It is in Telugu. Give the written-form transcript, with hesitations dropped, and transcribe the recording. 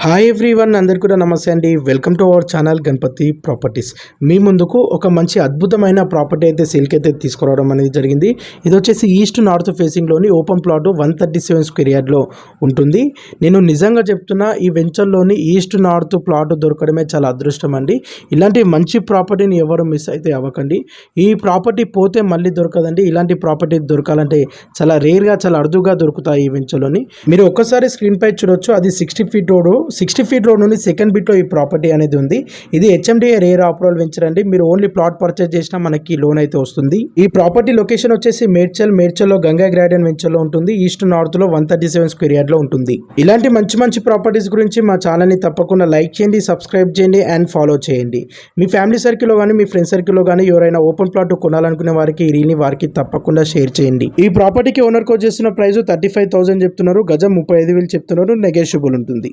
హాయ్ ఎవ్రీవన్, అందరికీ కూడా నమస్తే అండి. Welcome to our channel Ganapati properties. మీ ముందుకు ఒక మంచి అద్భుతమైన ప్రాపర్టీ అయితే సేల్కి అయితే తీసుకురావడం అనేది జరిగింది. ఇది వచ్చేసి ఈస్ట్ నార్త్ ఫేసింగ్లోని ఓపెన్ ప్లాట్ 137 స్క్వేర్ యార్డ్లో ఉంటుంది. నేను నిజంగా చెప్తున్నా, ఈ వెంచర్లోని ఈస్ట్ నార్త్ ప్లాట్ దొరకడమే చాలా అదృష్టం అండి. ఇలాంటి మంచి ప్రాపర్టీని ఎవరు మిస్ అయితే అవ్వకండి. ఈ ప్రాపర్టీ పోతే మళ్ళీ దొరకదండి. ఇలాంటి ప్రాపర్టీ దొరకాలంటే చాలా రేర్గా, చాలా అరుదుగా దొరుకుతాయి ఈ వెంచర్లోని. మీరు ఒక్కసారి స్క్రీన్ పై చూడొచ్చు. అది 60 ఫీట్ రోడ్ నుండి సెకండ్ బిట్లో ఈ ప్రాపర్టీ అనేది ఉంది. ఇది హెచ్ఎండిఏ రేర్ అప్రూవల్ వెంచర్ అండి. మీరు ఓన్లీ ప్లాట్ పర్చేజ్ చేసినా మనకి లోన్ అయితే వస్తుంది. ఈ ప్రాపర్టీ లొకేషన్ వచ్చేసి మేడ్చల్లో గంగా గ్రాడెన్ వెంచర్లో ఉంటుంది. ఈస్ట్ నార్త్లో 137 స్క్వేర్ యార్డ్లో ఉంటుంది. ఇలాంటి మంచి మంచి ప్రాపర్టీస్ గురించి మా ఛానల్ని తప్పకుండా లైక్ చేయండి, సబ్స్క్రైబ్ చేయండి అండ్ ఫాలో చేయండి. మీ ఫ్యామిలీ సర్కిల్లో కానీ, మీ ఫ్రెండ్ సర్కిల్లో కానీ ఎవరైనా ఓపెన్ ప్లాట్ కొనాలనుకునే వారికి ఈ రీల్ని వారికి తప్పకుండా షేర్ చేయండి. ఈ ప్రాపర్టీకి ఓనర్ కోట్ చేస్తున్న ప్రైస్ 35,000 చెప్తున్నారు. గజం 35,000 చెప్తున్నారు. నెగోషియబుల్ ఉంటుంది.